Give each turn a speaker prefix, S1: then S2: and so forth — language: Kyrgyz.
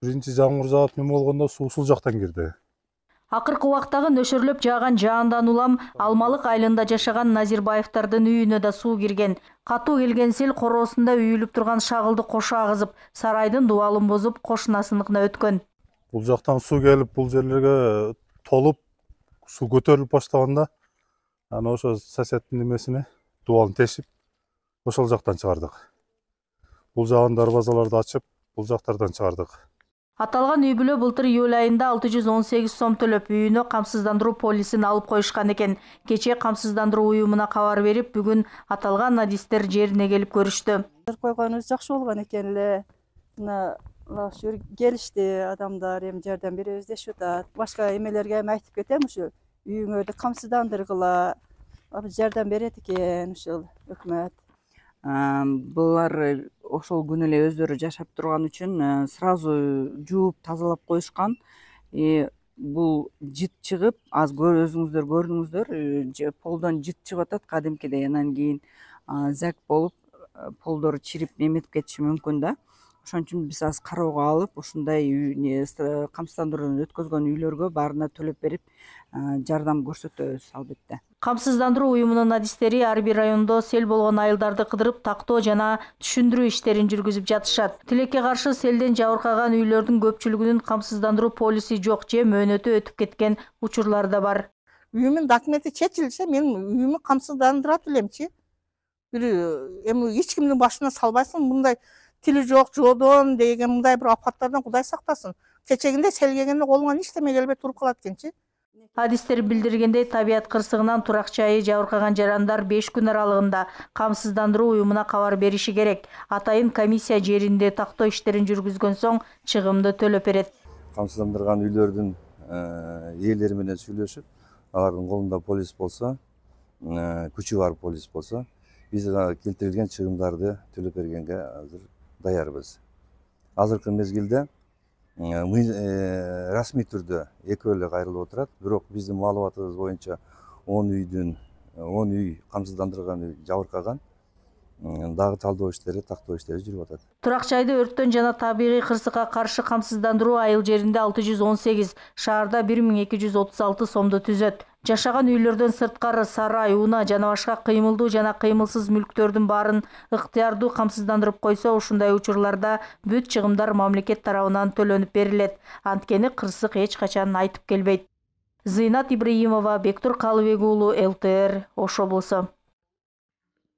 S1: Биринчи жамгыр жаап неме болгондо суу ушул жактан кирди.
S2: Акыркы убактагы нөшөрлөп жааган жаандан улам Алмалык айылында жашаган Назирбаевдардын үйүнө да суу кирген. Катуу келген сел короосунда үйүлүп турган шагылды кошо агызып, сарайдын дубалын бузуп, кошунасыныкына өткөн.
S1: Бул жактан суу келип, бул жерлерге толуп, суу көтөрүлүп баштаганда, аны ошо соседтин немесине дубалын тешип, ошол жактан чыгардык. Бул жагын дарбазаларды ачып, бул жактардан чыгардык.
S2: Аталган үй бүлө былтыр июль айында 618 сом төлөп үйүнө камсыздандыруу полисин алып коюшкан экен. Кечээ камсыздандыруу уюмуна кабар берип, бүгүн аталган адистер жерине келип көрүштү.
S3: Койгонубуз жакшы болгон экен эле. Мына ушул келишти адамдар, эми жардам беребиз дешип атат. Башка эмелерге эми айтып кетем, ушу үйүңөрдү камсыздандыргыла, жардам берет экен ушул өкмөт.
S4: Булар ошол күнү эле өздөрү жашап турган үчүн сразу жууп тазалап коюшкан. Бул жыт чыгып, азыр өзүңүздөр көрдүңүздөр, полдон жыт чыгып атат кадимкидей, анан кийин зак болуп, полдор чирип неметип кетиши мүмкүн да. Ошон үчүн биз азыр кароого алып, ушундай камсыздандыруудан өткөзгөн үйлөргө баарына төлөп берип, жардам көрсөтөбүз албетте.
S2: Камсыздандыруу уюмунун адистери ар бир райондо сел болгон айылдарды кыдырып, тактоо жана түшүндүрүү иштерин жүргүзүп жатышат. Тилекке каршы селден жабыркаган үйлөрдүн көпчүлүгүнүн камсыздандыруу полиси жок же мөөнөтү өтүп кеткен учурлар да бар.
S3: Үйүмдүн документи чечилсе, мен үйүмдү камсыздандырат элемчи. Эми эч кимдин башына салбайсың, мындай тили жок жодон деген мындай бир апаттардан Кудай сактасын. Чечегинде сел келгенде колуңан эчтеме келбей туруп калат экенчи.
S2: Адистер билдиргендей, табият кырсыгынан турак-жайы жабыркаган жарандар 5 күн аралыгында камсыздандыруу уюмуна кабар бериши керек. Атайын комиссия жеринде тактоо иштерин жүргүзгөн соң чыгымды төлөп берет.
S5: Камсыздандырган үйлөрдүн ээлери менен сүйлөшүп, алардын колунда полис болсо, күчү бар полис болсо, биз келтирилген чыгымдарды төлөп бергенге азыр даярбыз. Азыркы мезгилде расмий түрдө экөө эле кайрылып отурат, бирок биздин маалыматыбыз боюнча 10 үй камсыздандырылган үй жабыркаган. Дагы талдоо иштери, тактоо иштери жүрүп атат.
S2: Турак-жайды өрттөн жана табигый кырсыкка каршы камсыздандыруу айыл жеринде 618, шаарда 1236 сомду түзөт. Жашаган үйлөрдөн сырткары сарай, уна жана башка кыймылдуу жана кыймылсыз мүлктөрдүн баарын ыктыярдуу камсыздандырып койсо, ушундай учурларда бүт чыгымдар мамлекет тарабынан төлөнүп берилет. Анткени кырсык эч качан айтып келбейт. Зыйнат Ибраимова, Бектур Калыбек уулу, ЛТР, Ош облусу.